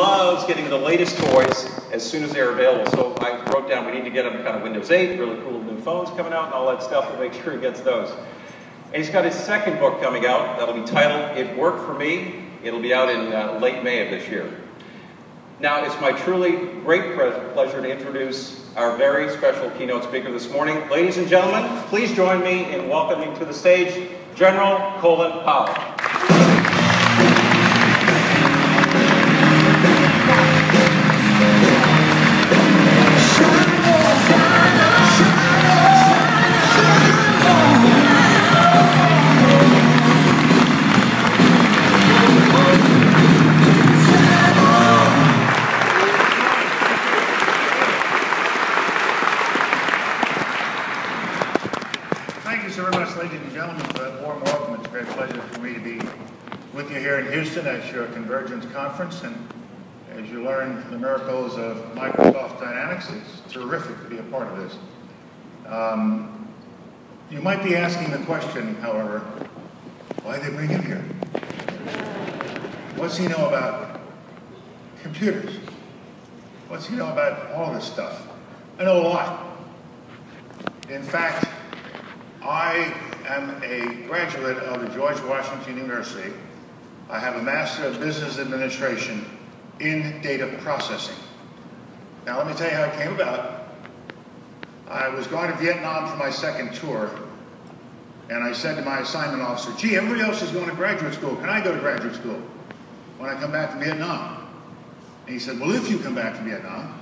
loves getting the latest toys as soon as they're available. So I wrote down we need to get him kind of Windows 8, really cool new phones coming out and all that stuff. We'll make sure he gets those. And he's got his second book coming out. That'll be titled It Worked For Me. It'll be out in late May of this year. Now, it's my truly great pleasure to introduce our very special keynote speaker this morning. Ladies and gentlemen, please join me in welcoming to the stage General Colin Powell. At your Convergence Conference, and as you learn the miracles of Microsoft Dynamics, it's terrific to be a part of this. You might be asking the question, however, why they bring him here? What's he know about computers? What's he know about all this stuff? I know a lot. In fact, I am a graduate of the George Washington University. I have a Master of Business Administration in Data Processing. Now let me tell you how it came about. I was going to Vietnam for my second tour, and I said to my assignment officer, gee, everybody else is going to graduate school. Can I go to graduate school when I come back from Vietnam? And he said, well, if you come back from Vietnam.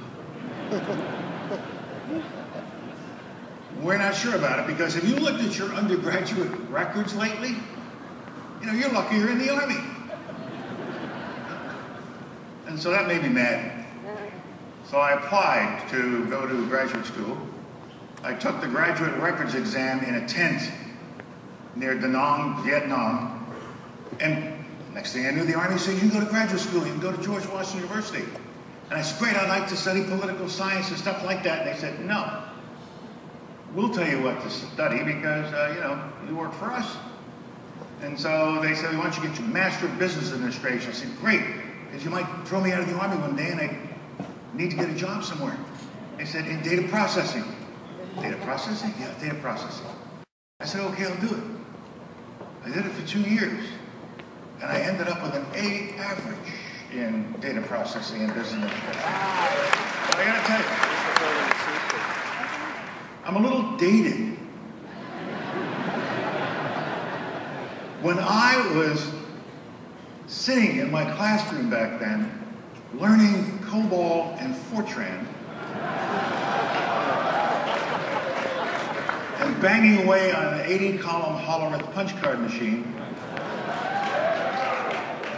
We're not sure about it, because if you looked at your undergraduate records lately, you know, you're lucky you're in the Army. And so that made me mad. So I applied to go to graduate school. I took the graduate records exam in a tent near Da Nang, Vietnam. And next thing I knew, the Army said, you can go to graduate school, you can go to George Washington University. And I said, great, I'd like to study political science and stuff like that. And they said, no, we'll tell you what to study because, you know, you work for us. And so they said, why don't you get your Master of Business Administration? I said, great, because you might throw me out of the Army one day and I need to get a job somewhere. They said, in data processing. Data processing? Yeah, data processing. I said, okay, I'll do it. I did it for 2 years. And I ended up with an A average in data processing and business administration. But I gotta tell you, I'm a little dated. When I was sitting in my classroom back then, learning COBOL and Fortran, and banging away on an 80-column Hollerith punch card machine,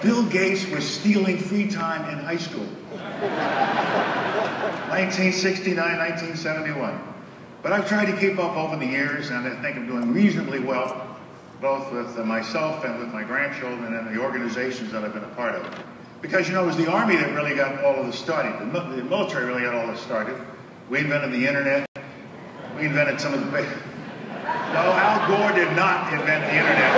Bill Gates was stealing free time in high school. 1969, 1971. But I've tried to keep up over the years, and I think I'm doing reasonably well, both with myself and with my grandchildren and the organizations that I've been a part of. Because, you know, it was the Army that really got all of this started. The military really got all this started. We invented the internet. We invented some of the big... No, Al Gore did not invent the internet.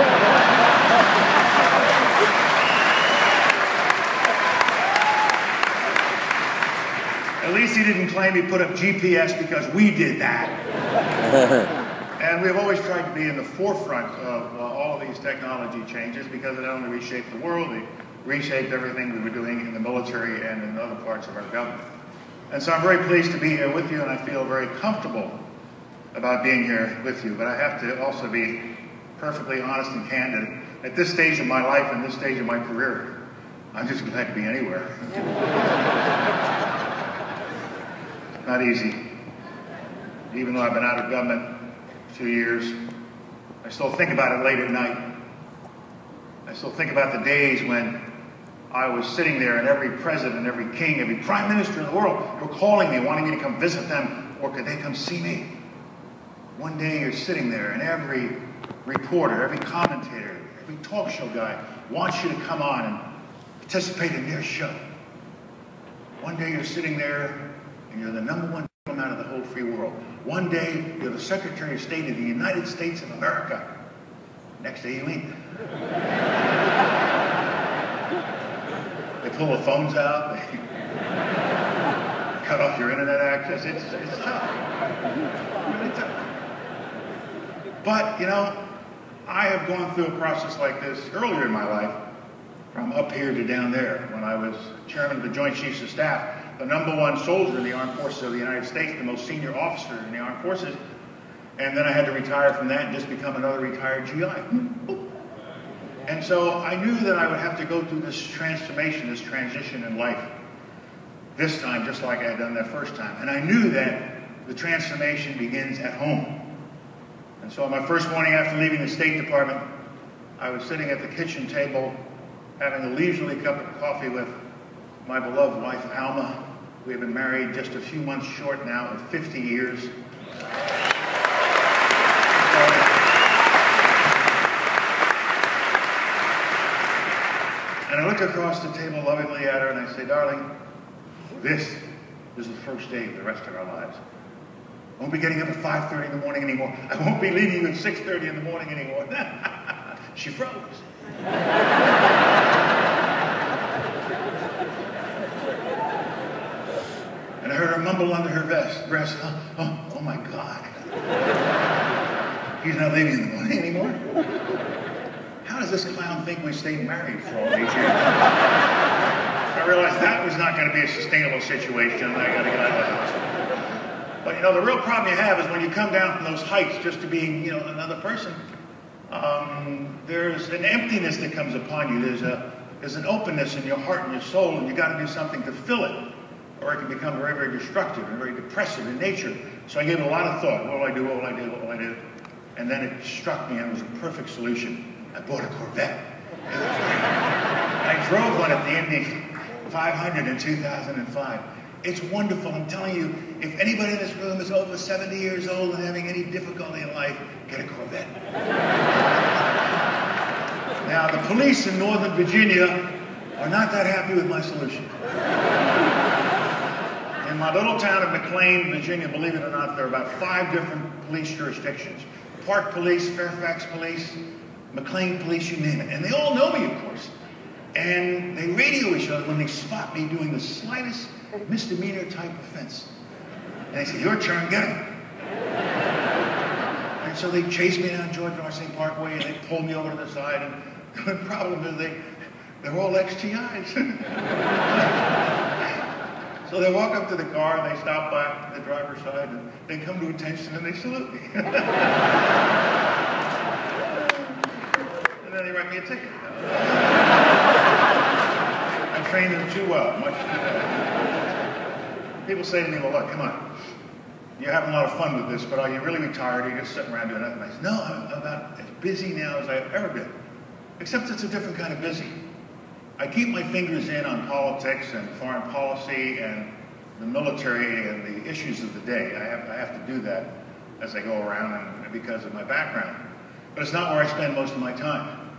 At least he didn't claim he put up GPS because we did that. And we've always tried to be in the forefront of all of these technology changes because it not only reshaped the world, it reshaped everything we were doing in the military and in other parts of our government. And so I'm very pleased to be here with you, and I feel very comfortable about being here with you. But I have to also be perfectly honest and candid. At this stage of my life and this stage of my career, I'm just glad to be anywhere. Not easy. Even though I've been out of government 2 years, I still think about it late at night. I still think about the days when I was sitting there and every president, every king, every prime minister in the world were calling me, wanting me to come visit them, or could they come see me? One day you're sitting there and every reporter, every commentator, every talk show guy wants you to come on and participate in their show. One day you're sitting there and you're the #1 diplomat of the whole free world. One day you're the Secretary of State of the United States of America. Next day you ain't. The pull the phones out, they cut off your internet access. It's tough. Really tough. But, you know, I have gone through a process like this earlier in my life, from up here to down there, when I was chairman of the Joint Chiefs of Staff, the #1 soldier in the Armed Forces of the United States, the most senior officer in the Armed Forces, and then I had to retire from that and just become another retired GI. And so I knew that I would have to go through this transformation, this transition in life, this time, just like I had done that first time. And I knew that the transformation begins at home. And so on my first morning after leaving the State Department, I was sitting at the kitchen table having a leisurely cup of coffee with my beloved wife, Alma. We have been married just a few months short now of 50 years. And I look across the table lovingly at her and I say, darling, this is the first day of the rest of our lives. I won't be getting up at 5:30 in the morning anymore. I won't be leaving you at 6:30 in the morning anymore. She froze. And I heard her mumble under her breath, oh my God. He's not leaving in the morning anymore? How does this clown think we stayed married for all these years? I realized that was not going to be a sustainable situation. I got to get out of the house. But you know, the real problem you have is when you come down from those heights just to being, you know, another person, there's an emptiness that comes upon you. There's an openness in your heart and your soul, and you got to do something to fill it, or it can become very, very destructive and very depressive in nature. So I gave it a lot of thought. What will I do? What will I do? What will I do? And then it struck me, and it was a perfect solution. I bought a Corvette. I drove one at the Indy 500 in 2005. It's wonderful. I'm telling you, if anybody in this room is over 70 years old and having any difficulty in life, get a Corvette. Now, the police in Northern Virginia are not that happy with my solution. In my little town of McLean, Virginia, believe it or not, there are about 5 different police jurisdictions. Park Police, Fairfax Police, McLean Police, you name it. And they all know me, of course. And they radio each other when they spot me doing the slightest misdemeanor type offense. And they say, your turn, get him. And so they chase me down George Washington Parkway and they pull me over to the side. And the problem is they're all ex-GIs. So they walk up to the car and they stop by the driver's side and they come to attention and they salute me. And then they write me a ticket. I trained them too well, much too well. People say to me, well, look, come on. You're having a lot of fun with this, but are you really retired or are you just sitting around doing nothing? I said, no, I'm about as busy now as I've ever been. Except it's a different kind of busy. I keep my fingers in on politics and foreign policy and the military and the issues of the day. I have to do that as I go around and because of my background. But it's not where I spend most of my time.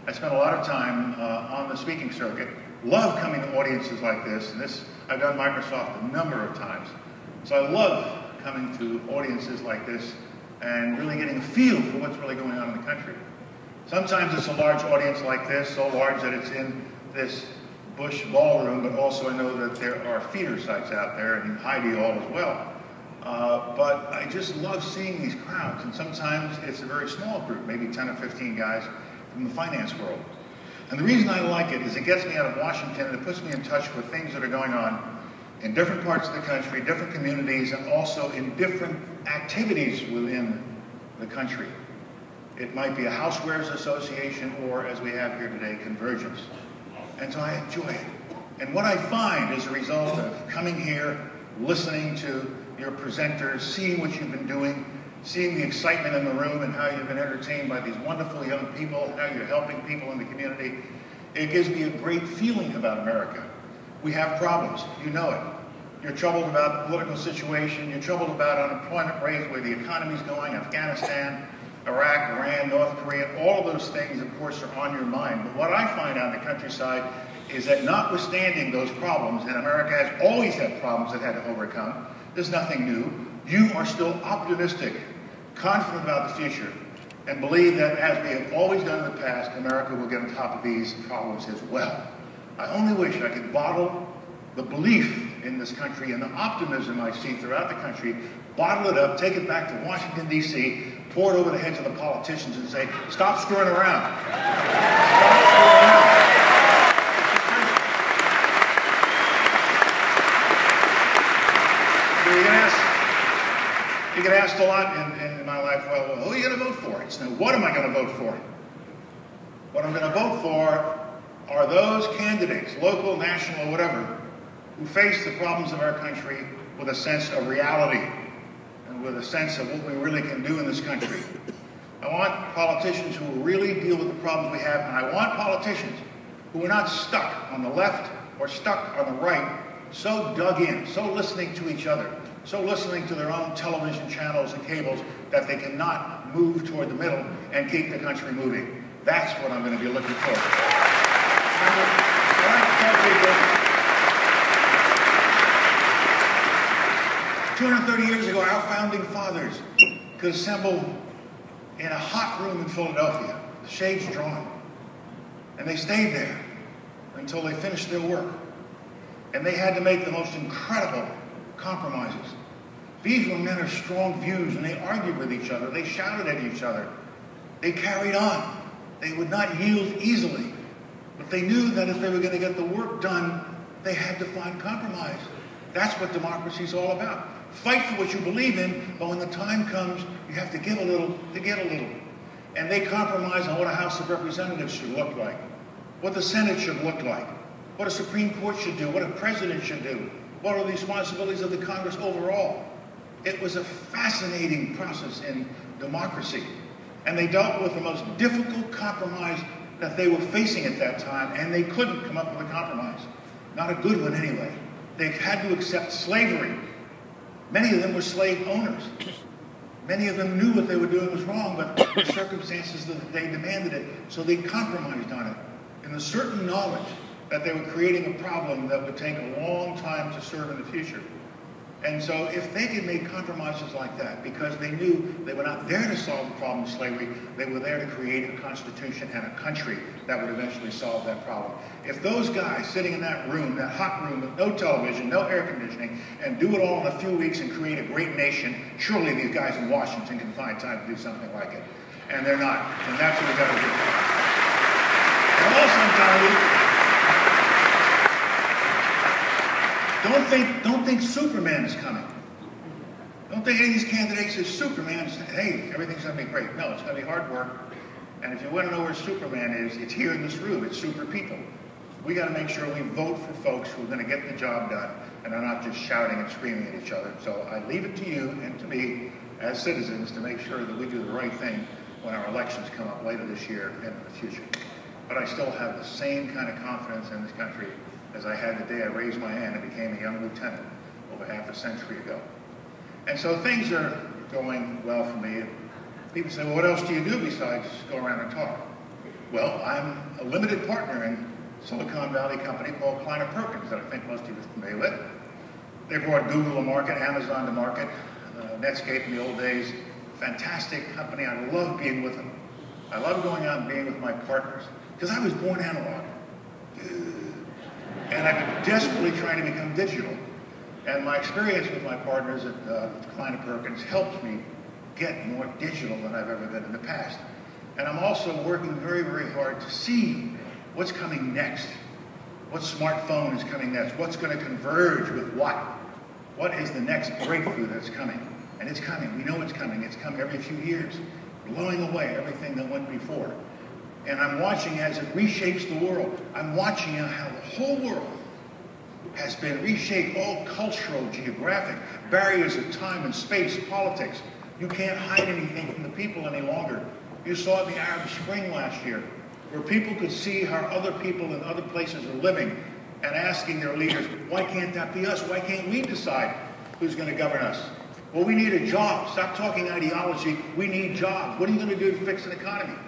I spend a lot of time on the speaking circuit. Love coming to audiences like this. And this, I've done Microsoft a number of times. So I love coming to audiences like this and really getting a feel for what's really going on in the country. Sometimes it's a large audience like this, so large that it's in this Bush ballroom, but also I know that there are feeder sites out there in Heidi Hall as well. But I just love seeing these crowds, and sometimes it's a very small group, maybe 10 or 15 guys from the finance world. And the reason I like it is it gets me out of Washington and it puts me in touch with things that are going on in different parts of the country, different communities, and also in different activities within the country. It might be a housewares association or, as we have here today, convergence. And so I enjoy it. And what I find as a result of coming here, listening to your presenters, seeing what you've been doing, seeing the excitement in the room and how you've been entertained by these wonderful young people, how you're helping people in the community, it gives me a great feeling about America. We have problems, you know it. You're troubled about the political situation, you're troubled about unemployment rates, where the economy's going, Afghanistan, Iraq, Iran, North Korea, all of those things, of course, are on your mind. But what I find out in the countryside is that notwithstanding those problems, and America has always had problems it had to overcome, there's nothing new, you are still optimistic, confident about the future, and believe that, as we have always done in the past, America will get on top of these problems as well. I only wish I could bottle the belief in this country and the optimism I see throughout the country, bottle it up, take it back to Washington, D.C., pour it over the heads of the politicians and say, stop screwing around. Stop screwing around. You get asked a lot in my life, well, who are you going to vote for? It's now, what am I going to vote for? What I'm going to vote for are those candidates, local, national, whatever, who face the problems of our country with a sense of reality and with a sense of what we really can do in this country. I want politicians who will really deal with the problems we have, and I want politicians who are not stuck on the left or stuck on the right, so dug in, so listening to each other, so listening to their own television channels and cables that they cannot move toward the middle and keep the country moving. That's what I'm going to be looking for. I like to tell people, 230 years ago, our founding fathers could assemble in a hot room in Philadelphia, the shades drawn, and they stayed there until they finished their work. And they had to make the most incredible compromises. These were men of strong views, and they argued with each other. They shouted at each other. They carried on. They would not yield easily. But they knew that if they were going to get the work done, they had to find compromise. That's what democracy is all about. Fight for what you believe in, but when the time comes, you have to give a little to get a little. And they compromise on what a House of Representatives should look like, what the Senate should look like, what a Supreme Court should do, what a president should do, what are the responsibilities of the Congress overall. It was a fascinating process in democracy. And they dealt with the most difficult compromise that they were facing at that time, and they couldn't come up with a compromise. Not a good one anyway. They had to accept slavery. Many of them were slave owners. Many of them knew what they were doing was wrong, but the circumstances that they demanded it, so they compromised on it in the certain knowledge that they were creating a problem that would take a long time to serve in the future. And so if they could make compromises like that, because they knew they were not there to solve the problem of slavery, they were there to create a constitution and a country that would eventually solve that problem. If those guys sitting in that room, that hot room with no television, no air conditioning, and do it all in a few weeks and create a great nation, surely these guys in Washington can find time to do something like it. And they're not. And that's what we've got to do. And also, I'm telling you, Don't think Superman is coming. Don't think any of these candidates is Superman. Hey, everything's going to be great. No, it's going to be hard work. And if you want to know where Superman is, it's here in this room. It's super people. We got to make sure we vote for folks who are going to get the job done and are not just shouting and screaming at each other. So I leave it to you and to me as citizens to make sure that we do the right thing when our elections come up later this year and in the future. But I still have the same kind of confidence in this country as I had the day I raised my hand and became a young lieutenant over half a century ago. And so things are going well for me. People say, well, what else do you do besides go around and talk? Well, I'm a limited partner in Silicon Valley company called Kleiner Perkins that I think most of you are familiar with. They brought Google to market, Amazon to market, Netscape in the old days. Fantastic company. I love being with them. I love going out and being with my partners because I was born analog. And I've been desperately trying to become digital. And my experience with my partners at Kleiner Perkins helped me get more digital than I've ever been in the past. And I'm also working very, very hard to see what's coming next. What smartphone is coming next? What's going to converge with what? What is the next breakthrough that's coming? And it's coming. We know it's coming. It's come every few years, blowing away everything that went before. And I'm watching as it reshapes the world. I'm watching how the whole world has been reshaped, all cultural, geographic, barriers of time and space, politics. You can't hide anything from the people any longer. You saw the Arab Spring last year, where people could see how other people in other places are living and asking their leaders, why can't that be us? Why can't we decide who's going to govern us? Well, we need a job. Stop talking ideology. We need jobs. What are you going to do to fix an economy?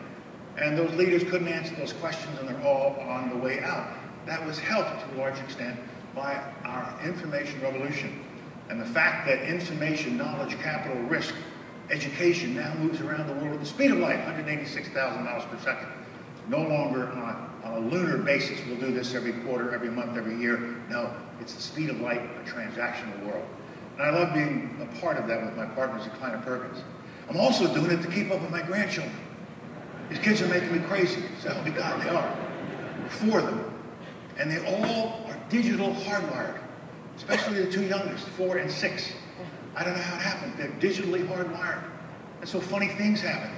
And those leaders couldn't answer those questions, and they're all on the way out. That was helped to a large extent by our information revolution. And the fact that information, knowledge, capital, risk, education now moves around the world at the speed of light, 186,000 miles per second. No longer on on a lunar basis. We'll do this every quarter, every month, every year. No, it's the speed of light, a transactional world. And I love being a part of that with my partners at Kleiner Perkins. I'm also doing it to keep up with my grandchildren. These kids are making me crazy. So help me God, they are. 4 of them. And they all are digital hardwired, especially the 2 youngest, 4 and 6. I don't know how it happened. They're digitally hardwired. And so funny things happen.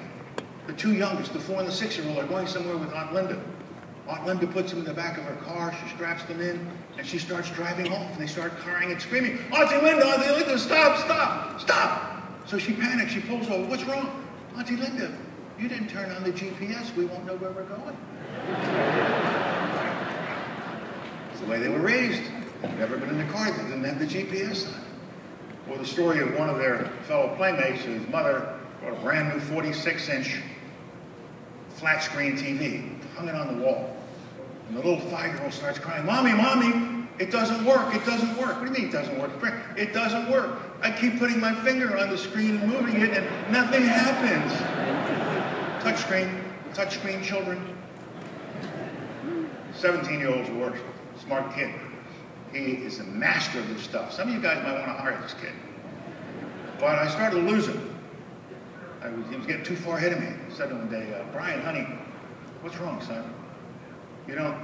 The 2 youngest, the 4 and the 6-year-old, are going somewhere with Aunt Linda. Aunt Linda puts them in the back of her car, she straps them in, and she starts driving off, and they start crying and screaming, Auntie Linda, stop, stop, stop! So she panics, she pulls over, what's wrong? Auntie Linda, you didn't turn on the GPS, we won't know where we're going. It's the way they were raised. They've never been in a car that didn't have the GPS on. Or the story of one of their fellow playmates whose mother bought a brand new 46-inch flat screen TV, hung it on the wall. And the little 5-year-old starts crying, Mommy, Mommy, it doesn't work, it doesn't work. What do you mean it doesn't work? It doesn't work. I keep putting my finger on the screen and moving it and nothing happens. Touchscreen children. 17-year-old's the worst, smart kid. He is a master of this stuff. Some of you guys might want to hire this kid. But I started to lose him. He was getting too far ahead of me. I said to him one day, Brian, honey, what's wrong, son? You don't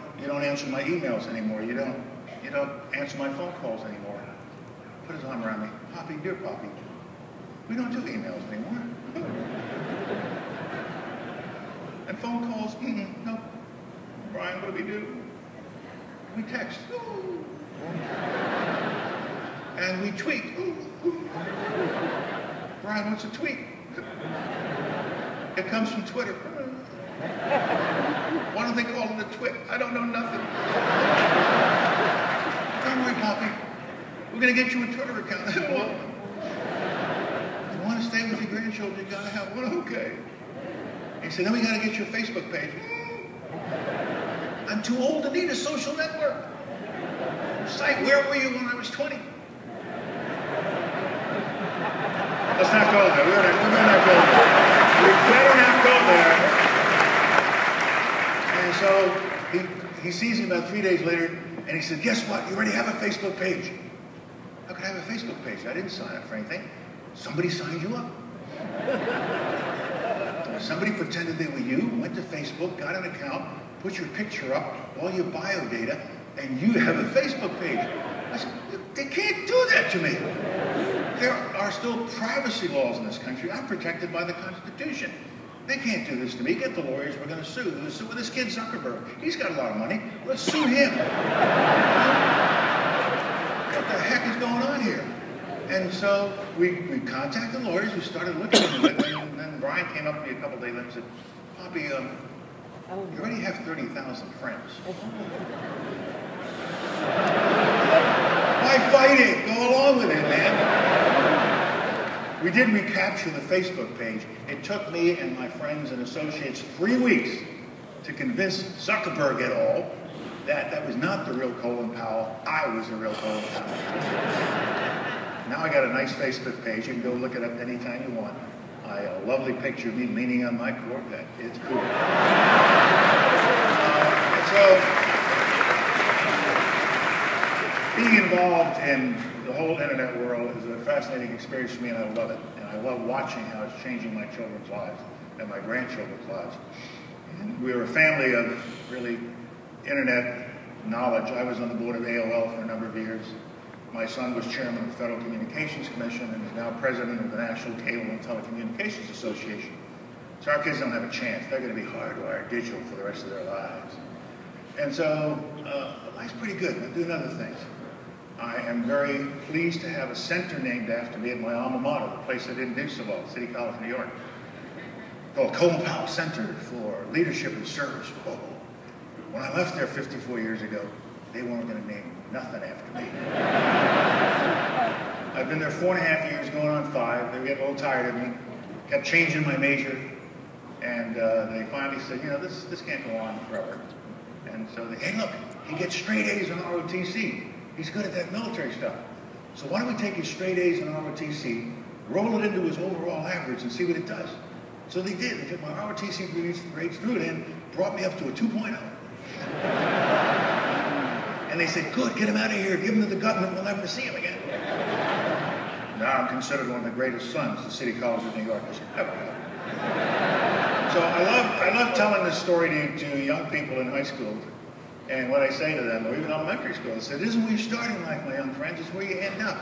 answer my emails anymore. You don't answer my phone calls anymore. Put his arm around me. Poppy, dear Poppy, we don't do emails anymore. And phone calls, no. Brian, what do we do? We text. Ooh. And we tweet. Ooh. Brian, what's a tweet? It comes from Twitter. Why don't they call it a twit? I don't know nothing. Don't worry, Poppy. We're going to get you a Twitter account. If you want to stay with your grandchildren, you got to have one. Okay. He said, then we got to get you a Facebook page. I'm too old to need a social network. Site, where were you when I was 20? Let's not go there. We better not go there. We better not go there. And so he sees me about 3 days later, and he said, guess what? You already have a Facebook page. How could I have a Facebook page? I didn't sign up for anything. Somebody signed you up. Somebody pretended they were you, went to Facebook, got an account, put your picture up, all your bio data, and you have a Facebook page. I said, they can't do that to me. There are still privacy laws in this country. I'm protected by the Constitution. They can't do this to me. Get the lawyers, we're going to sue. We're going to sue with this kid Zuckerberg. He's got a lot of money. Let's sue him. What the heck is going on here? And so we contacted lawyers. We started looking into it. And then Brian came up to me a couple days later and said, Poppy, you already have 30,000 friends. Why fight it? Go along with it, man. We did recapture the Facebook page. It took me and my friends and associates 3 weeks to convince Zuckerberg et al. that was not the real Colin Powell. I was the real Colin Powell. Now I got a nice Facebook page. You can go look it up anytime you want. A lovely picture of me leaning on my Corvette. It's cool. Being involved in the whole internet world is a fascinating experience for me, and I love it. And I love watching how it's changing my children's lives and my grandchildren's lives. And we were a family of really internet knowledge. I was on the board of AOL for a number of years. My son was chairman of the Federal Communications Commission and is now president of the National Cable and Telecommunications Association. So our kids don't have a chance. They're going to be hardwired digital for the rest of their lives. And so life's pretty good. I'm doing other things. I am very pleased to have a center named after me at my alma mater, the place I didn't do so well, City College, New York, called Colin Powell Center for Leadership and Service. Whoa. When I left there 54 years ago, they weren't going to name nothing after me. I've been there 4.5 years, going on 5. They were getting a little tired of me. Kept changing my major, and they finally said, you know, this can't go on forever. And so they, hey, look, he gets straight A's on ROTC. He's good at that military stuff. So why don't we take his straight A's on ROTC, roll it into his overall average, and see what it does? So they did. They took my ROTC grades, threw it in, brought me up to a 2.0. And they said, good, get him out of here, give him to the government, we'll never see him again. Now I'm considered one of the greatest sons the City College of New York has ever had. So I love telling this story to young people in high school. And what I say to them, or even elementary school, I said, this isn't where you start in life, my young friends, it's where you end up.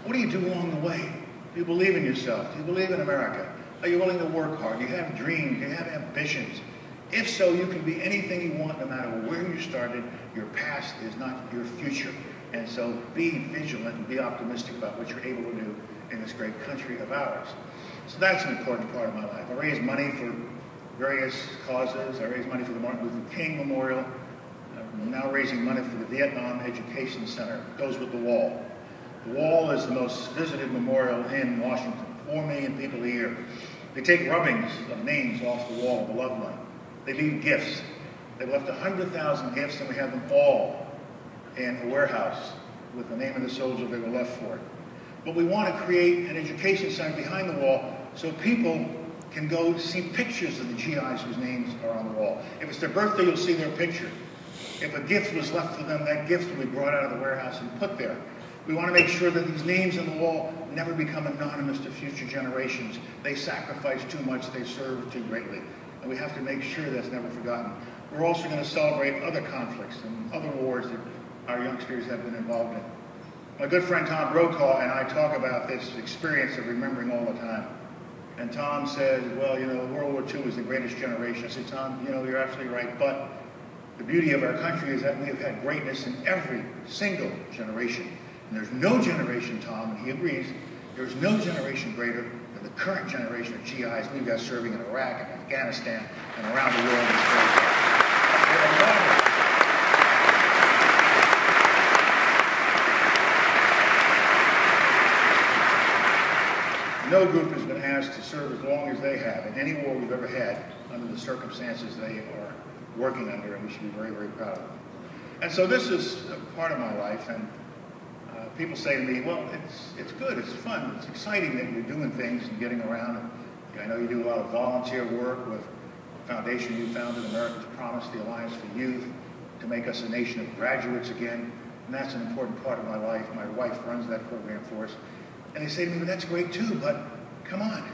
What do you do along the way? Do you believe in yourself? Do you believe in America? Are you willing to work hard? Do you have dreams? Do you have ambitions? If so, you can be anything you want no matter where you started. Your past is not your future. And so be vigilant and be optimistic about what you're able to do in this great country of ours. So that's an important part of my life. I raise money for various causes. I raise money for the Martin Luther King Memorial. I'm now raising money for the Vietnam Education Center. It goes with the wall. The wall is the most visited memorial in Washington. 4 million people a year. They take rubbings of names off the wall of a loved one. They leave gifts. They've left 100,000 gifts, and we have them all in a warehouse with the name of the soldier they were left for. But we want to create an education center behind the wall so people can go see pictures of the GIs whose names are on the wall. If it's their birthday, you'll see their picture. If a gift was left for them, that gift will be brought out of the warehouse and put there. We want to make sure that these names on the wall never become anonymous to future generations. They sacrificed too much, they served too greatly. And we have to make sure that's never forgotten. We're also going to celebrate other conflicts and other wars that our youngsters have been involved in. My good friend Tom Brokaw and I talk about this experience of remembering all the time. And Tom says, well, you know, World War II was the greatest generation. I said, Tom, you know, you're absolutely right, but the beauty of our country is that we have had greatness in every single generation. And there's no generation, Tom, and he agrees, there's no generation greater than the current generation of GIs we've got serving in Iraq and Afghanistan and around the world. No group has been asked to serve as long as they have in any war we've ever had under the circumstances they are working under, and we should be very, very proud of them. And so this is a part of my life, and people say to me, well, it's good, it's fun, it's exciting that you're doing things and getting around. And I know you do a lot of volunteer work with a foundation you founded, America's Promise, the Alliance for Youth, to make us a nation of graduates again. And that's an important part of my life. My wife runs that program for us. And they say to me, well, that's great too, but come on.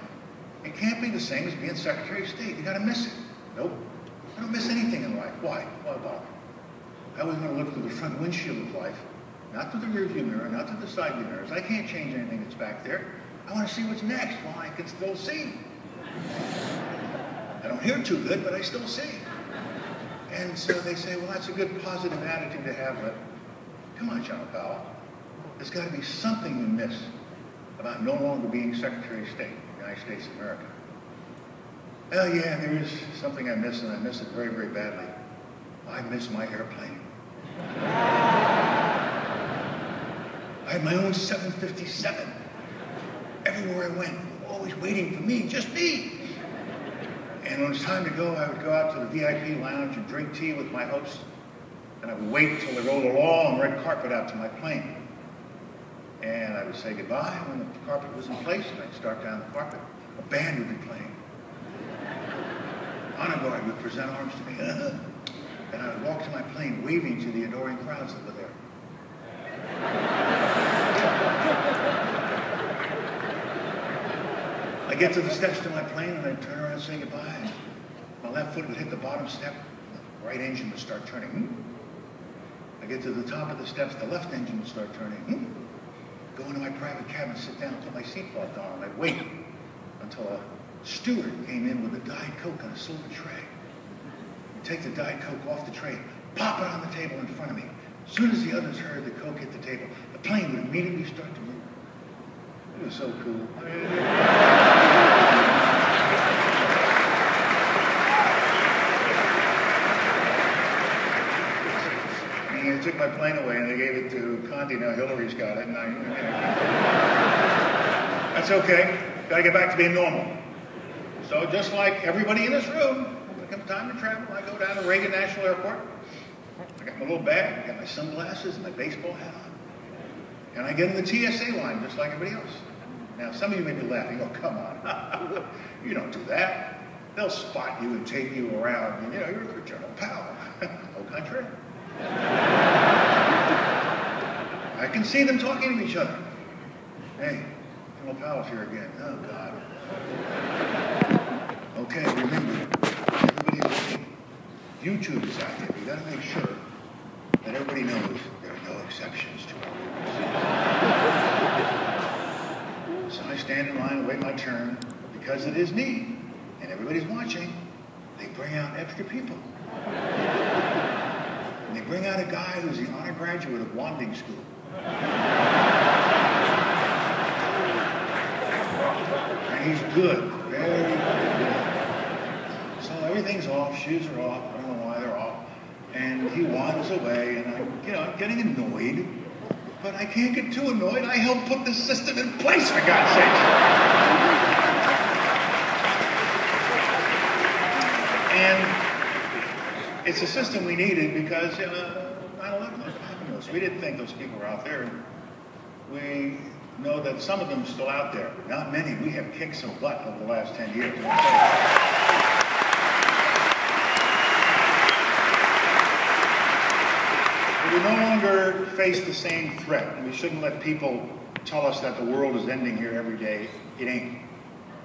It can't be the same as being Secretary of State. You gotta miss it. Nope. I don't miss anything in life. Why? Why bother? I always want to look through the front windshield of life. Not through the rearview mirror, not through the side view mirrors. I can't change anything that's back there. I want to see what's next while I can still see. I don't hear too good, but I still see. And so they say, well, that's a good positive attitude to have, but come on, Colin Powell. There's got to be something you miss about no longer being Secretary of State of the United States of America. Well, yeah, there is something I miss, and I miss it very, very badly. I miss my airplane. I had my own 757. Everywhere I went, always waiting for me, just me. And when it was time to go, I would go out to the VIP lounge and drink tea with my host. And I would wait until they rolled a long red carpet out to my plane. And I would say goodbye when the carpet was in place, and I'd start down the carpet. A band would be playing. Honor Guard would present arms to me. And I would walk to my plane, waving to the adoring crowds that were there. I get to the steps to my plane, and I'd turn around and say goodbye. My left foot would hit the bottom step, the right engine would start turning. I get to the top of the steps, the left engine would start turning. Go into my private cabin, sit down, put my seatbelt on, and I'd wait until a steward came in with a Diet Coke on a silver tray. He'd take the Diet Coke off the tray, pop it on the table in front of me. As soon as the others heard the Coke hit the table, the plane would immediately start to move. It was so cool. And they took my plane away and they gave it to Condi. Now Hillary's got it, and that's okay. Got to get back to being normal. So just like everybody in this room, when it comes time to travel, I go down to Reagan National Airport. I got my little bag, I got my sunglasses and my baseball hat on. And I get in the TSA line just like everybody else. Now, some of you may be laughing, oh, come on. You don't do that. They'll spot you and take you around, and, you know, you're General Powell. country? I can see them talking to each other. Hey, Colin Powell's here again. Oh, God. Okay, remember, everybody's looking. YouTube is out there. You got to make sure that everybody knows there are no exceptions to our rules. So I stand in line and wait my turn. But because it is me, and everybody's watching, they bring out extra people. And they bring out a guy who's the honor graduate of Wanding School. And he's good, very good. So everything's off, shoes are off, I don't know why they're off. And he wanders away, and I'm getting annoyed. But I can't get too annoyed. I helped put this system in place, for God's sake. And it's a system we needed because 9/11 happened to us. We didn't think those people were out there. We know that some of them are still out there. Not many. We have kicked some butt over the last 10 years. But we no longer face the same threat. And we shouldn't let people tell us that the world is ending here every day. It ain't.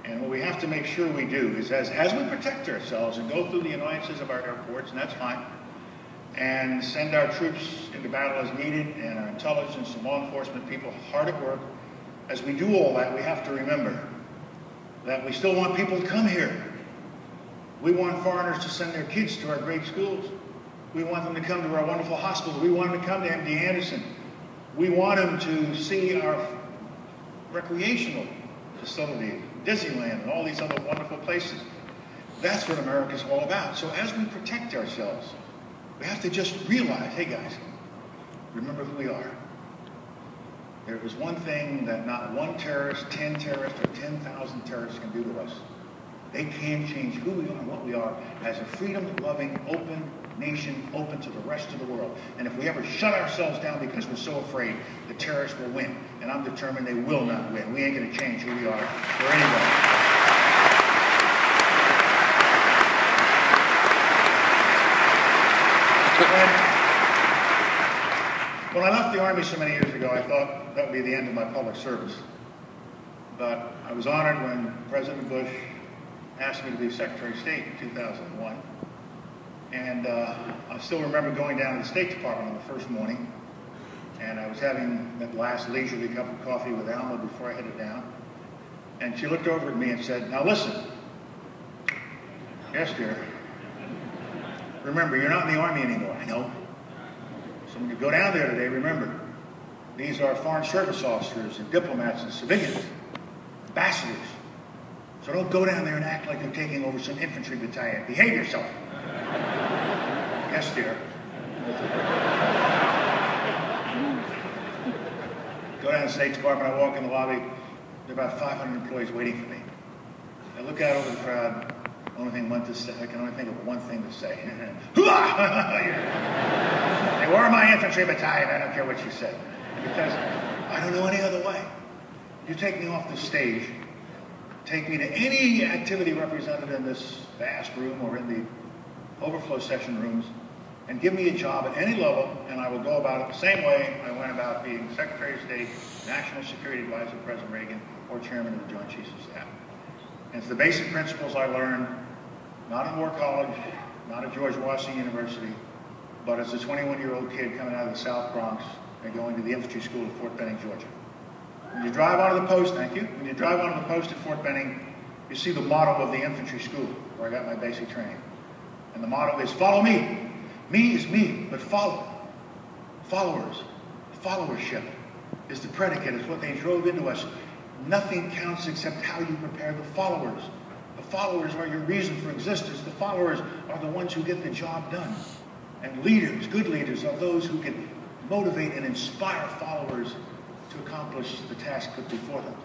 And what we have to make sure we do is as we protect ourselves and go through the annoyances of our airports, and that's fine, and send our troops into battle as needed, and our intelligence and law enforcement people hard at work, as we do all that, we have to remember that we still want people to come here. We want foreigners to send their kids to our great schools. We want them to come to our wonderful hospitals. We want them to come to MD Anderson. We want them to see our recreational facilities, Disneyland, and all these other wonderful places. That's what America's all about. So as we protect ourselves, we have to just realize, hey guys, remember who we are. There is one thing that not one terrorist, 10 terrorists, or 10,000 terrorists can do to us. They can change who we are and what we are as a freedom-loving, open nation, open to the rest of the world. And if we ever shut ourselves down because we're so afraid, the terrorists will win. And I'm determined they will not win. We ain't going to change who we are for anybody. When I left the Army so many years ago, I thought that would be the end of my public service. But I was honored when President Bush asked me to be Secretary of State in 2001. And I still remember going down to the State Department on the first morning, and I was having that last leisurely cup of coffee with Alma before I headed down. And she looked over at me and said, "Now listen, yes dear, remember you're not in the Army anymore." I know. So when you go down there today, remember, these are foreign service officers and diplomats and civilians, ambassadors. So don't go down there and act like you're taking over some infantry battalion. Behave yourself. Yes, dear. Go down to the State Department, I walk in the lobby, there are about 500 employees waiting for me. I look out over the crowd, I can only think of one thing to say. They were my infantry battalion, I don't care what you say. Because I don't know any other way. You take me off the stage, take me to any activity represented in this vast room or in the overflow session rooms, and give me a job at any level, and I will go about it the same way I went about being Secretary of State, National Security Advisor to President Reagan, or Chairman of the Joint Chiefs of Staff. And it's the basic principles I learned, not at War College, not at George Washington University, but as a 21-year-old kid coming out of the South Bronx and going to the infantry school at Fort Benning, Georgia. When you drive onto the post, thank you, when you drive onto the post at Fort Benning, you see the motto of the infantry school, where I got my basic training. And the motto is, follow me. Me is me, but follow. Followers. Followership is the predicate, is what they drove into us. Nothing counts except how you prepare the followers. The followers are your reason for existence. The followers are the ones who get the job done. And leaders, good leaders, are those who can motivate and inspire followers to accomplish the task put before them.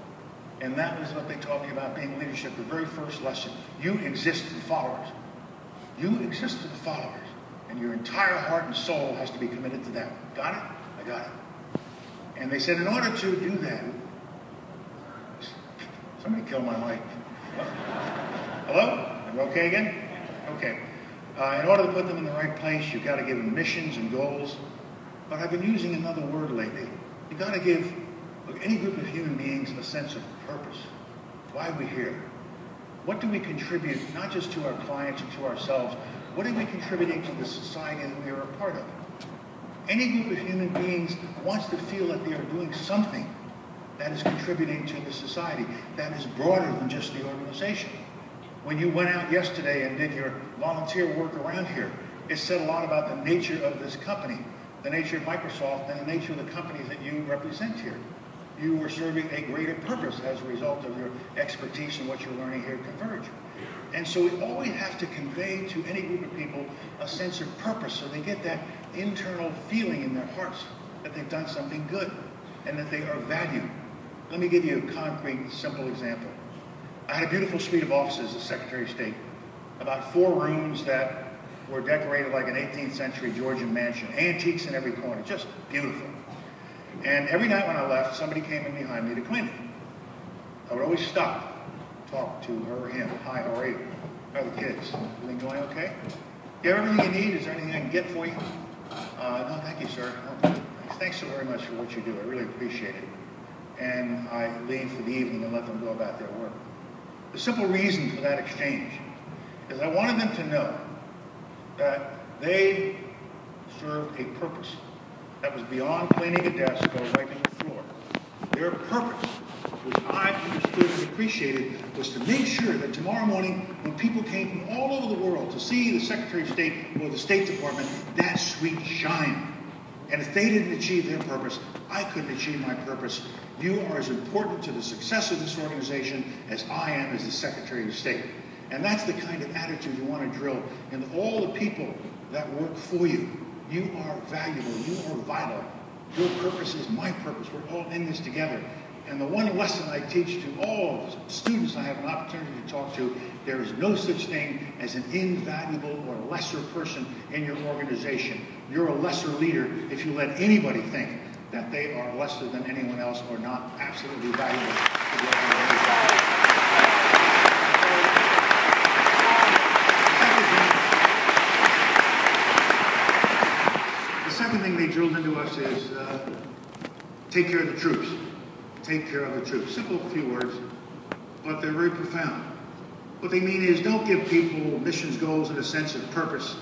And that was what they taught me about being leadership, the very first lesson. You exist for the followers. You exist for the followers. And your entire heart and soul has to be committed to that. Got it? I got it. And they said, in order to do that, somebody killed my mic. Hello? Are we okay again? Okay. In order to put them in the right place, you've got to give them missions and goals. But I've been using another word lately. You've got to give any group of human beings a sense of purpose. Why are we here? What do we contribute, not just to our clients and to ourselves, what are we contributing to the society that we are a part of? Any group of human beings wants to feel that they are doing something that is contributing to the society, that is broader than just the organization. When you went out yesterday and did your volunteer work around here, it said a lot about the nature of this company, the nature of Microsoft, and the nature of the companies that you represent here. You were serving a greater purpose as a result of your expertise and what you're learning here at Converge. And so we always have to convey to any group of people a sense of purpose so they get that internal feeling in their hearts that they've done something good and that they are valued. Let me give you a concrete, simple example. I had a beautiful suite of offices as Secretary of State, about 4 rooms that were decorated like an 18th century Georgian mansion, antiques in every corner, just beautiful. And every night when I left, somebody came in behind me to clean it. I would always stop, talk to her or him. Hi, how are you? How are the kids? Everything going okay? You have everything you need? Is there anything I can get for you? No, thank you, sir. Oh, thanks so very much for what you do. I really appreciate it. And I leave for the evening and let them go about their work. The simple reason for that exchange is I wanted them to know that they served a purpose that was beyond cleaning a desk or wiping the floor. Their purpose, which I understood and appreciated, was to make sure that tomorrow morning, when people came from all over the world to see the Secretary of State or the State Department, that suite shined. And if they didn't achieve their purpose, I couldn't achieve my purpose. You are as important to the success of this organization as I am as the Secretary of State. And that's the kind of attitude you want to drill in all the people that work for you. You are valuable. You are vital. Your purpose is my purpose. We're all in this together. And the one lesson I teach to all the students I have an opportunity to talk to, there is no such thing as an invaluable or lesser person in your organization. You're a lesser leader if you let anybody think that they are lesser than anyone else or not absolutely valuable to the organization. The second thing they drilled into us is take care of the troops. Take care of the troops. Simple few words, but they're very profound. What they mean is don't give people missions, goals, and a sense of purpose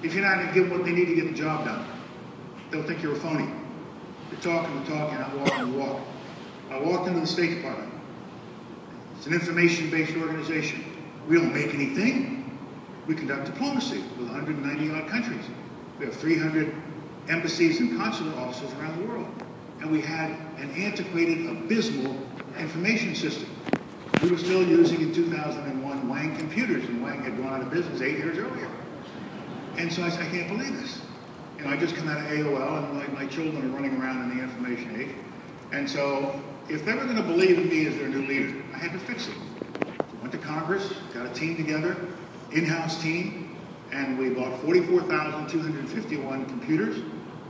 if you're not going to give them what they need to get the job done. They'll think you're a phony. You're talking and talking, not walking the walk. I walked into the State Department. It's an information-based organization. We don't make anything. We conduct diplomacy with 190-odd countries. We have 300 embassies and consular offices around the world. And we had an antiquated, abysmal information system. We were still using, in 2001, Wang computers, and Wang had gone out of business 8 years earlier. And so I said, I can't believe this. You know, I just come out of AOL, and my children are running around in the information age. And so, if they were going to believe in me as their new leader, I had to fix it. We went to Congress, got a team together, in-house team, and we bought 44,251 computers.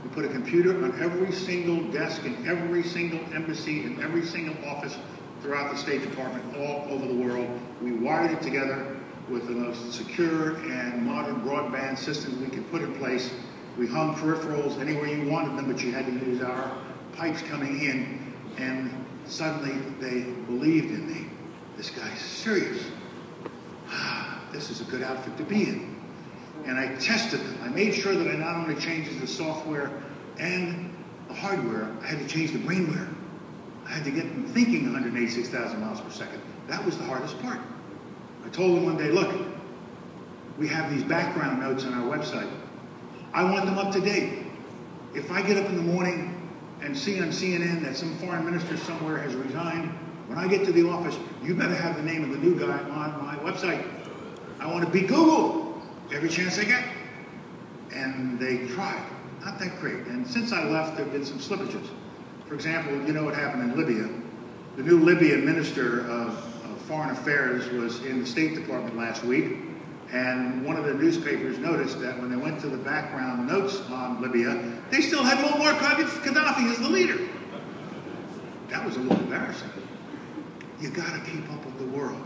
We put a computer on every single desk in every single embassy in every single office throughout the State Department, all over the world. We wired it together with the most secure and modern broadband systems we could put in place. We hung peripherals anywhere you wanted them, but you had to use our pipes coming in, and suddenly they believed in me. This guy's serious. This is a good outfit to be in. And I tested them. I made sure that I not only changed the software and the hardware, I had to change the brainware. I had to get them thinking 186,000 miles per second. That was the hardest part. I told them one day, look, we have these background notes on our website. I want them up to date. If I get up in the morning and see on CNN that some foreign minister somewhere has resigned, when I get to the office, you better have the name of the new guy on my website. I want to beat Google every chance I get. And they tried. Not that great. And since I left, there have been some slippages. For example, you know what happened in Libya. The new Libyan Minister of Foreign Affairs was in the State Department last week, and one of the newspapers noticed that when they went to the background notes on Libya, they still had Muammar Gaddafi as the leader. That was a little embarrassing. You got to keep up with the world.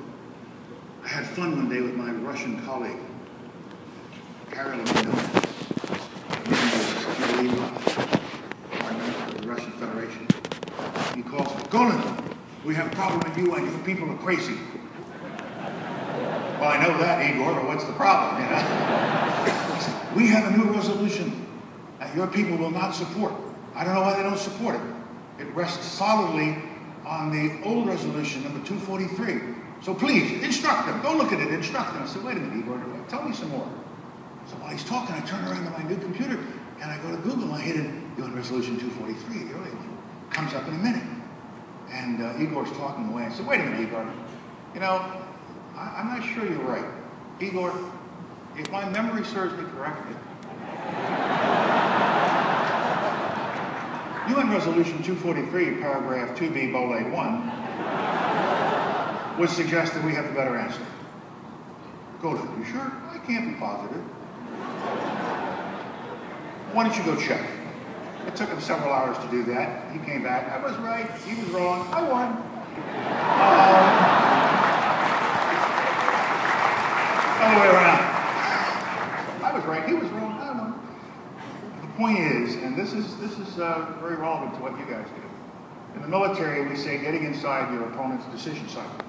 I had fun one day with my Russian colleague. Carolyn of the Russian Federation. He calls me, Colin, we have a problem at UN. Your people are crazy. Well, I know that, Igor, but what's the problem, you know? We have a new resolution that your people will not support. I don't know why they don't support it. It rests solidly on the old resolution, number 243. So please, instruct them. Go look at it, instruct them. I said, wait a minute, Igor, tell me some more. So while he's talking, I turn around to my new computer, and I go to Google, and I hit in UN Resolution 243, the early one. Comes up in a minute. And Igor's talking away. I said, wait a minute, Igor. You know, I'm not sure you're right. Igor, if my memory serves me correctly, UN Resolution 243, paragraph 2B, Bole 1, would suggest that we have a better answer. Colin, you sure? I can't be positive. Why don't you go check? It took him several hours to do that. He came back. I was right. He was wrong. I won. Other way around. I was right. He was wrong. I won. The point is, and this is very relevant to what you guys do. In the military, we say getting inside your opponent's decision cycle.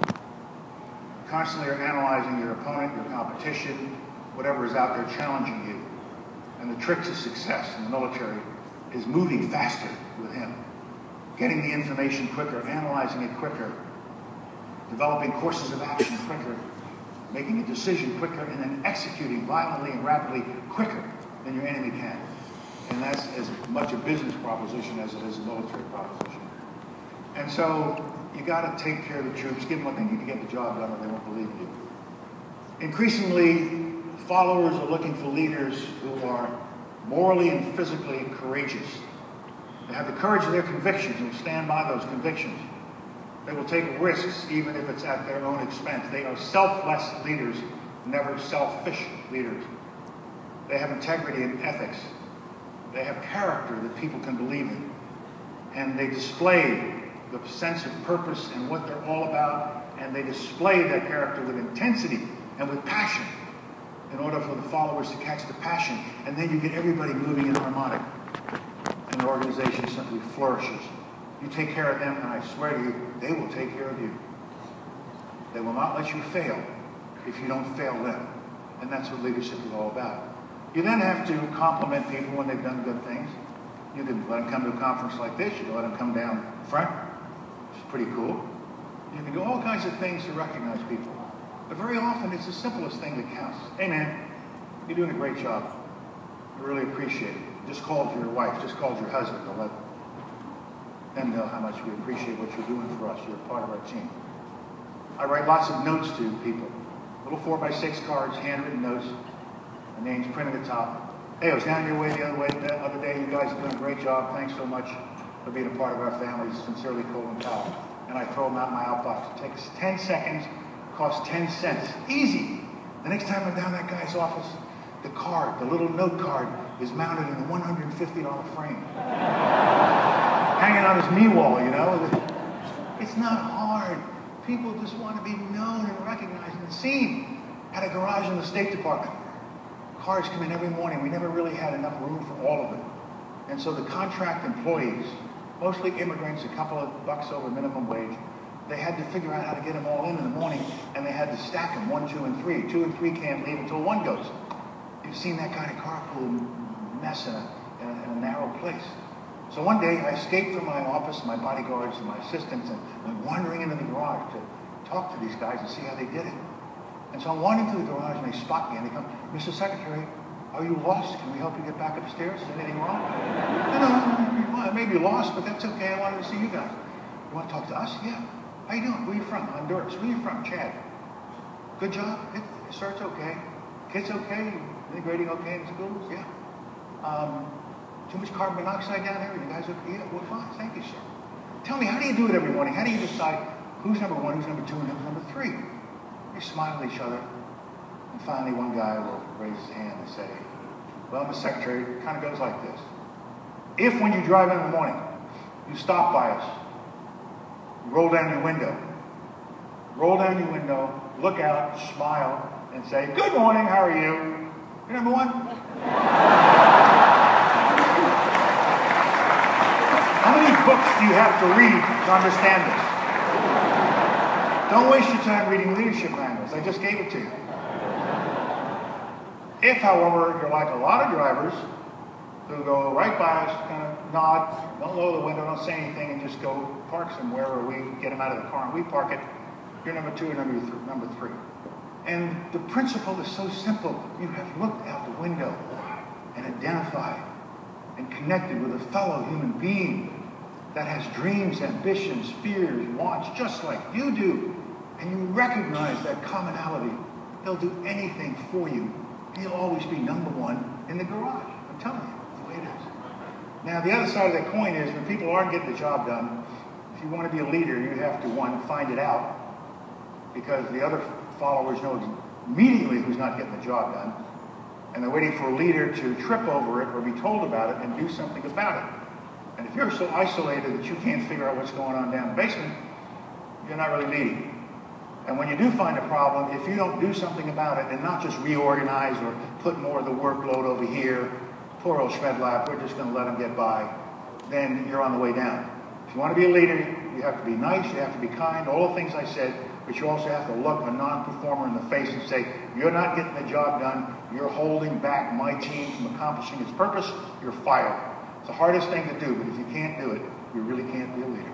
Constantly are analyzing your opponent, your competition, whatever is out there challenging you. And the trick to success in the military is moving faster with him, getting the information quicker, analyzing it quicker, developing courses of action quicker, making a decision quicker, and then executing violently and rapidly quicker than your enemy can. And that's as much a business proposition as it is a military proposition. And so you got to take care of the troops, give them what they need to get the job done, or they won't believe you. Increasingly, followers are looking for leaders who are morally and physically courageous. They have the courage of their convictions and will stand by those convictions. They will take risks even if it's at their own expense. They are selfless leaders, never selfish leaders. They have integrity and ethics. They have character that people can believe in. And they display the sense of purpose and what they're all about, and they display that character with intensity and with passion in order for the followers to catch the passion, and then you get everybody moving in harmonic, and the organization simply flourishes. You take care of them, and I swear to you, they will take care of you. They will not let you fail if you don't fail them, and that's what leadership is all about. You then have to compliment people when they've done good things. You can let them come to a conference like this. You can let them come down front, which is pretty cool. You can do all kinds of things to recognize people. But very often, it's the simplest thing that counts. Hey, man, you're doing a great job. I really appreciate it. Just called your wife, just called your husband to let them know how much we appreciate what you're doing for us. You're a part of our team. I write lots of notes to people. Little 4x6 cards, handwritten notes. My name's printed at the top. Hey, I was down your way the other day. You guys are doing a great job. Thanks so much for being a part of our family. Sincerely, Colin Powell. And I throw them out in my outbox. It takes 10 seconds. Costs 10 cents. Easy. The next time I'm down that guy's office, the card, the little note card, is mounted in a $150 frame. Hanging on his knee wall, you know. It's not hard. People just want to be known and recognized and seen. At a garage in the State Department. Cars come in every morning. We never really had enough room for all of them. And so the contract employees, mostly immigrants, a couple of bucks over minimum wage, they had to figure out how to get them all in the morning, and they had to stack them, 1, 2, and 3. 2 and 3 can't leave until 1 goes. You've seen that kind of carpool mess in a narrow place. So one day, I escaped from my office, my bodyguards, and my assistants, and went wandering into the garage to talk to these guys and see how they did it. And so I'm wandering through the garage, and they spot me, and they come, Mr. Secretary, are you lost? Can we help you get back upstairs? Is anything wrong? No, I may be lost, but that's okay. I wanted to see you guys. You want to talk to us? Yeah. How you doing? Where are you from? Honduras. Where are you from? Chad. Good job? Sir, it's okay. Kids okay? Integrating okay in schools? Yeah. Too much carbon monoxide down here? You guys okay? Yeah, we're fine. Thank you, sir. Tell me, how do you do it every morning? How do you decide who's number 1, who's number 2, and who's number 3? They smile at each other. And finally, one guy will raise his hand and say, well, Mr. Secretary, it kind of goes like this. If when you drive in the morning, you stop by us, roll down your window, look out, smile, and say, good morning, how are you? You're number one? How many books do you have to read to understand this? Don't waste your time reading leadership manuals. I just gave it to you. If, however, you're like a lot of drivers who go right by us, kind of nod, don't lower the window, don't say anything, and just go park somewhere where we get them out of the car and we park it, you're number two or number three. And the principle is so simple. You have looked out the window and identified and connected with a fellow human being that has dreams, ambitions, fears, wants, just like you do. And you recognize that commonality. They'll do anything for you. He'll always be number one in the garage. I'm telling you, that's the way it is. Now, the other side of that coin is when people aren't getting the job done, if you want to be a leader, you have to, one, find it out, because the other followers know immediately who's not getting the job done, and they're waiting for a leader to trip over it or be told about it and do something about it. And if you're so isolated that you can't figure out what's going on down the basement, you're not really leading. And when you do find a problem, if you don't do something about it and not just reorganize or put more of the workload over here, poor old Schmedlap, we're just going to let him get by, then you're on the way down. If you want to be a leader, you have to be nice, you have to be kind, all the things I said, but you also have to look a non-performer in the face and say, you're not getting the job done, you're holding back my team from accomplishing its purpose, you're fired. It's the hardest thing to do, but if you can't do it, you really can't be a leader.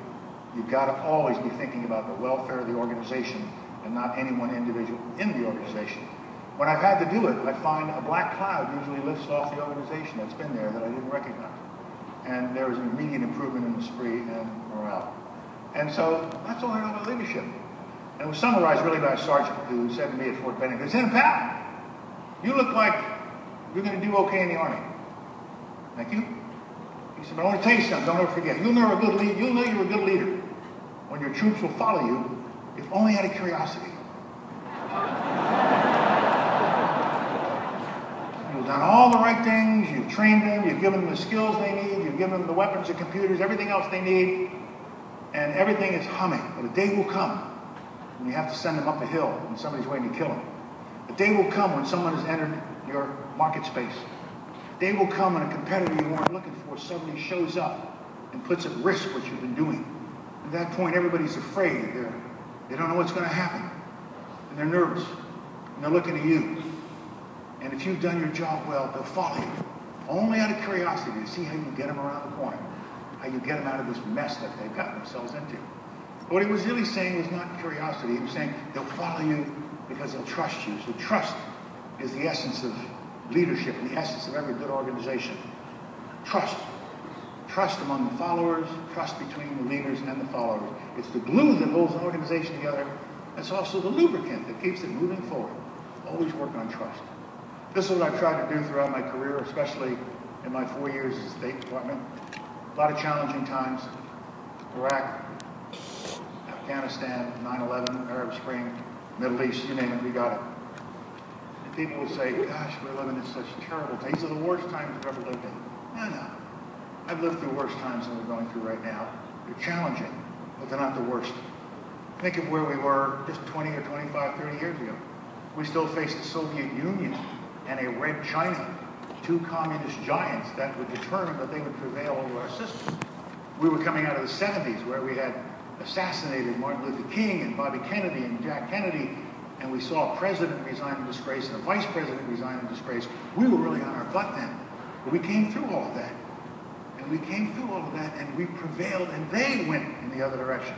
You've got to always be thinking about the welfare of the organization and not any one individual in the organization. When I've had to do it, I find a black cloud usually lifts off the organization that's been there that I didn't recognize. And there was an immediate improvement in the spree and morale. And so that's all I know about leadership. And it was summarized really by a sergeant who said to me at Fort Benning, he said, "Pat, you look like you're going to do okay in the Army." Thank you. He said, "But I want to tell you something, don't ever forget. You'll know you're a good leader when your troops will follow you, if only out of curiosity. You've done all the right things, you've trained them, you've given them the skills they need, you've given them the weapons, the computers, everything else they need, and everything is humming. But a day will come when you have to send them up a hill and somebody's waiting to kill them. A day will come when someone has entered your market space. A day will come when a competitor you weren't looking for suddenly shows up and puts at risk what you've been doing. At that point, everybody's afraid. They don't know what's going to happen. And they're nervous. And they're looking at you. And if you've done your job well, they'll follow you. Only out of curiosity to see how you get them around the corner. How you get them out of this mess that they've gotten themselves into. But what he was really saying was not curiosity. He was saying they'll follow you because they'll trust you. So trust is the essence of leadership and the essence of every good organization. Trust. Trust among the followers, trust between the leaders and the followers. It's the glue that holds an organization together. It's also the lubricant that keeps it moving forward. Always work on trust. This is what I've tried to do throughout my career, especially in my 4 years as State Department. A lot of challenging times. Iraq, Afghanistan, 9/11, Arab Spring, Middle East, you name it, we got it. And people would say, gosh, we're living in such terrible times. These are the worst times we've ever lived in. No. I've lived through worse times than we're going through right now. They're challenging, but they're not the worst. Think of where we were just 20 or 25, 30 years ago. We still faced the Soviet Union and a red China, two communist giants that would determine that they would prevail over our system. We were coming out of the 70s where we had assassinated Martin Luther King and Bobby Kennedy and Jack Kennedy, and we saw a president resign in disgrace and a vice president resign in disgrace. We were really on our butt then. But we came through all of that. And we came through all of that, and we prevailed, and they went in the other direction.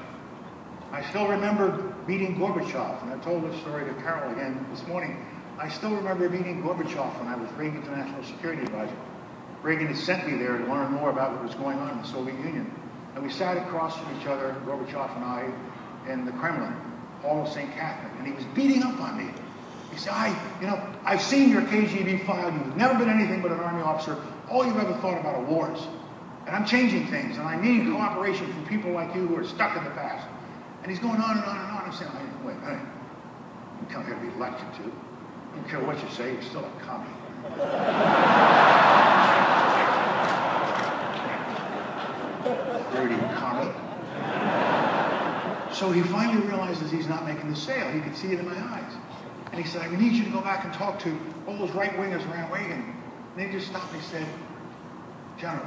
I still remember meeting Gorbachev, and I told this story to Carol again this morning. I still remember meeting Gorbachev when I was Reagan's National Security Advisor. Reagan had sent me there to learn more about what was going on in the Soviet Union. And we sat across from each other, Gorbachev and I, in the Kremlin, Hall of St. Catherine, and he was beating up on me. He said, I've seen your KGB file. You've never been anything but an Army officer. All you've ever thought about are wars. And I'm changing things, and I need cooperation from people like you who are stuck in the past. And he's going on and on and on. I'm saying, wait, you come here to be lectured to. I don't care what you say, you're still a commie. Dirty commie. So he finally realizes he's not making the sale. He could see it in my eyes. And he said, I need you to go back and talk to all those right-wingers around Reagan. And he just stopped me and said, General,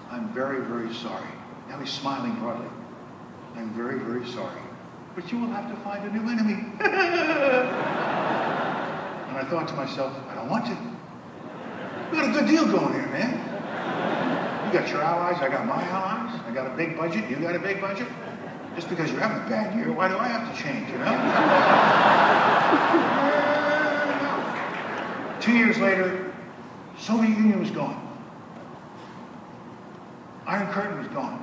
I'm very, very sorry. Now he's smiling broadly. I'm very, very sorry. But you will have to find a new enemy. And I thought to myself, I don't want to. We got a good deal going here, man. You got your allies, I got my allies. I got a big budget, you got a big budget. Just because you're having a bad year, why do I have to change, you know? 2 years later, Soviet Union was gone. Iron Curtain was gone.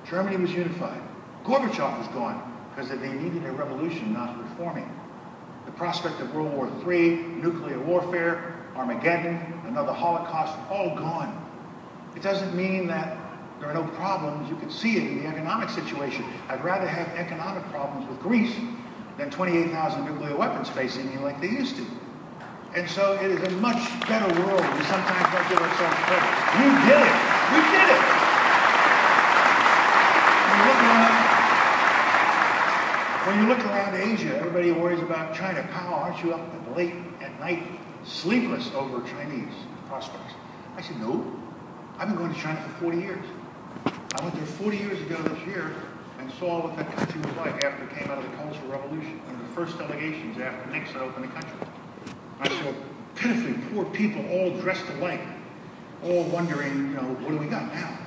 Germany was unified. Gorbachev was gone because they needed a revolution, not reforming. The prospect of World War III, nuclear warfare, Armageddon, another Holocaust, all gone. It doesn't mean that there are no problems. You can see it in the economic situation. I'd rather have economic problems with Greece than 28,000 nuclear weapons facing me like they used to. And so it is a much better world. We sometimes don't give ourselves credit. You did it. We did it. When you look around Asia, everybody worries about China. Powell, aren't you up late at night, sleepless over Chinese prospects? I said, no. I've been going to China for 40 years. I went there 40 years ago this year and saw what that country was like after it came out of the Cultural Revolution. One of the first delegations after Nixon opened the country. I saw pitifully poor people all dressed alike, all wondering, you know, what do we got now?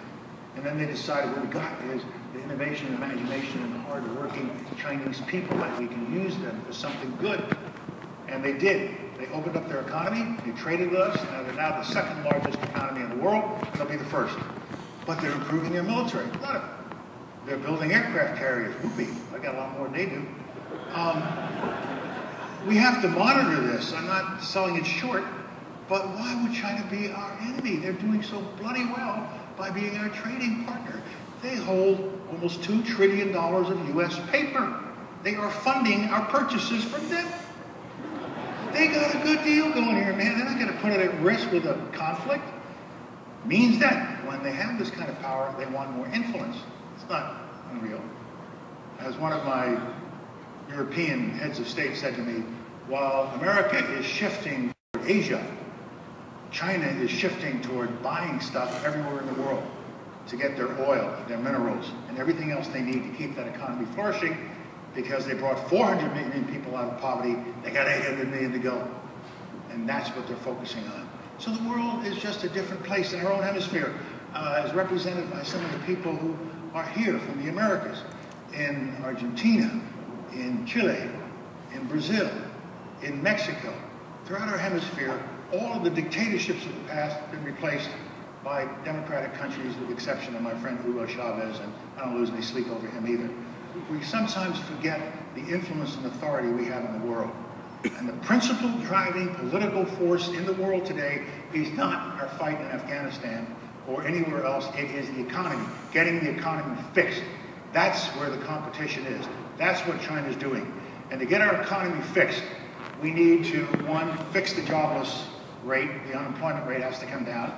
And then they decided what we got is the innovation, imagination, and hard-working Chinese people, that we can use them for something good. And they did. They opened up their economy, they traded with us, and they're now the second largest economy in the world, and they'll be the first. But they're improving their military. They're building aircraft carriers. Whoopee, I got a lot more than they do. We have to monitor this. I'm not selling it short, but why would China be our enemy? They're doing so bloody well by being our trading partner. They hold almost $2 trillion of U.S. paper. They are funding our purchases from them. They got a good deal going here, man. They're not going to put it at risk with a conflict. Means that when they have this kind of power, they want more influence. It's not unreal. As one of my European heads of state said to me, while America is shifting toward Asia, China is shifting toward buying stuff everywhere in the world to get their oil, their minerals, and everything else they need to keep that economy flourishing, because they brought 400 million people out of poverty. They got 800 million to go. And that's what they're focusing on. So the world is just a different place in our own hemisphere, as represented by some of the people who are here from the Americas, in Argentina, in Chile, in Brazil, in Mexico. Throughout our hemisphere, all of the dictatorships of the past have been replaced by democratic countries, with the exception of my friend Hugo Chavez, and I don't lose any sleep over him either. We sometimes forget the influence and authority we have in the world. And the principal driving political force in the world today is not our fight in Afghanistan or anywhere else. It is the economy, getting the economy fixed. That's where the competition is. That's what China's doing. And to get our economy fixed, we need to, one, fix the jobless rate. The unemployment rate has to come down.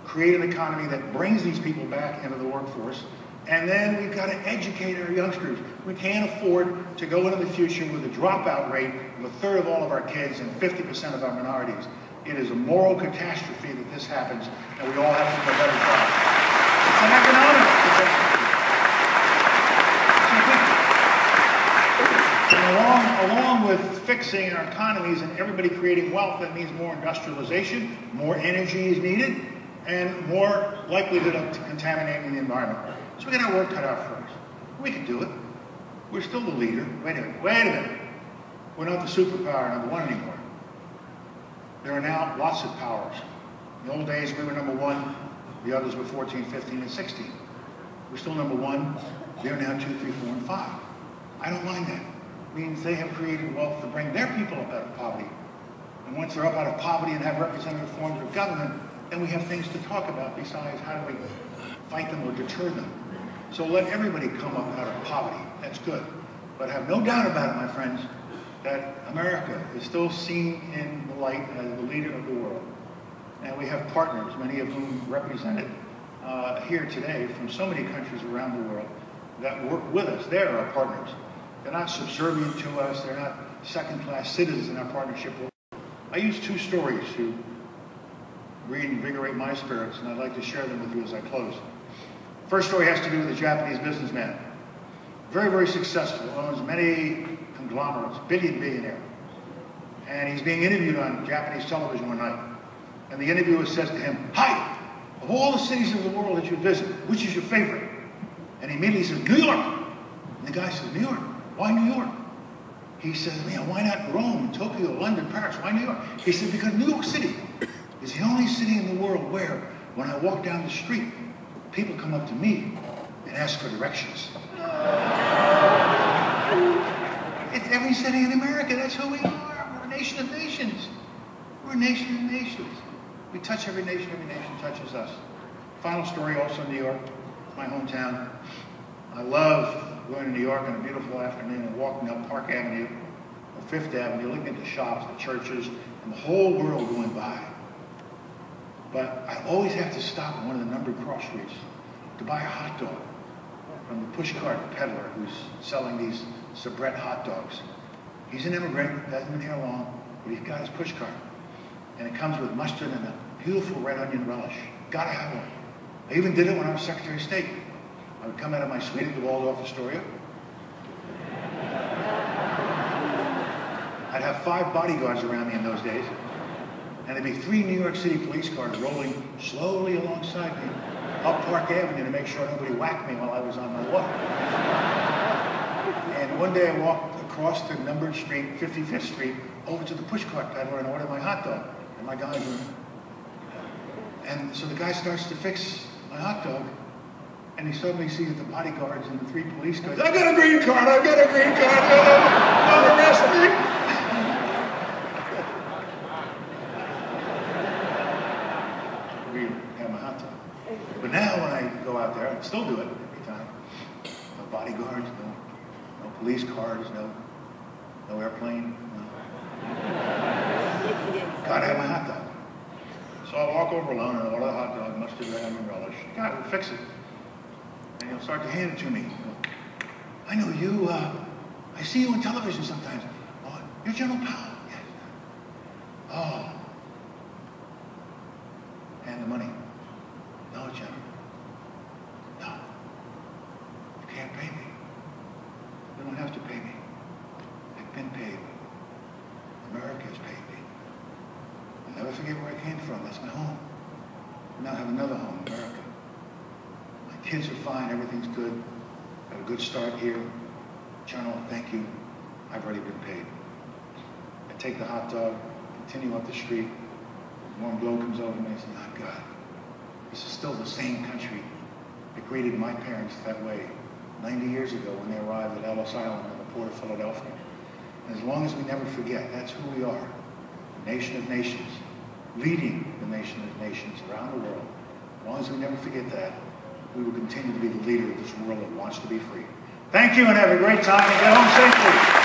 Create an economy that brings these people back into the workforce. And then we've got to educate our youngsters. We can't afford to go into the future with a dropout rate of 1/3 of all of our kids and 50% of our minorities. It is a moral catastrophe that this happens, and we all have to do a better job. It's an economic catastrophe. And along with fixing our economies and everybody creating wealth, that means more industrialization, more energy is needed, and more likelihood of contaminating the environment. So we got our work cut out for us. We can do it. We're still the leader. Wait a minute. We're not the superpower #1 anymore. There are now lots of powers. In the old days, we were #1. The others were 14, 15, and 16. We're still #1. They're now 2, 3, 4, and 5. I don't mind that. It means they have created wealth to bring their people up out of poverty. And once they're up out of poverty and have representative forms of government, then we have things to talk about besides how do we fight them or deter them. So let everybody come up out of poverty. That's good. But have no doubt about it, my friends, that America is still seen in the light as the leader of the world. And we have partners, many of whom represented here today from so many countries around the world that work with us. They're our partners. They're not subservient to us. They're not second-class citizens in our partnership. I use two stories to reinvigorate my spirits, and I'd like to share them with you as I close. First story has to do with a Japanese businessman. Very, very successful, owns many conglomerates, billionaire. And he's being interviewed on Japanese television one night. And the interviewer says to him, "Hi, of all the cities of the world that you visit, which is your favorite?" And he immediately says, "New York." And the guy says, "New York? Why New York?" He says, "Why not Rome, Tokyo, London, Paris? Why New York?" He said, "Because New York City is the only city in the world where, when I walk down the street, people come up to me and ask for directions." It's every city in America. That's who we are. We're a nation of nations. We're a nation of nations. We touch every nation touches us. Final story, also New York, my hometown. I love going to New York on a beautiful afternoon and walking up Park Avenue or Fifth Avenue, looking at the shops, the churches, and the whole world going by. But I always have to stop at one of the numbered cross streets to buy a hot dog from the pushcart peddler who's selling these soubrette hot dogs. He's an immigrant, hasn't been here long, but he's got his pushcart. And it comes with mustard and a beautiful red onion relish. Gotta have one. I even did it when I was Secretary of State. I would come out of my suite at the Waldorf Astoria. I'd have 5 bodyguards around me in those days. And there'd be 3 New York City police cars rolling slowly alongside me up Park Avenue to make sure nobody whacked me while I was on my walk. And one day I walked across the numbered street, 55th Street, over to the pushcart peddler and ordered my hot dog. And my guy, and so the guy starts to fix my hot dog, and he suddenly sees the bodyguards and the 3 police guys. "I got a green card, I got a green card, don't arrest me." We have my hot dog. But now when I go out there, I still do it every time. No bodyguards, no police cars, no airplane. Gotta have my hot dog. So I'll walk over alone and order the hot dog, mustard, red onion relish. God will fix it. And he'll start to hand it to me. "I know you, I see you on television sometimes. Oh, you're General Powell." "Yes." "Oh." "And the money." "No, General. No. You can't pay me. You don't have to pay me. I've been paid. America has paid me. I'll never forget where I came from. That's my home. I now have another home, America. My kids are fine. Everything's good. Got a good start here. General, thank you. I've already been paid." I take the hot dog, continue up the street. A warm glow comes over me. I say, "Oh, God, this is still the same country that greeted my parents that way 90 years ago when they arrived at Ellis Island in the port of Philadelphia." And as long as we never forget, that's who we are. A nation of nations, leading the nation of nations around the world. As long as we never forget that, we will continue to be the leader of this world that wants to be free. Thank you and have a great time and get home safely.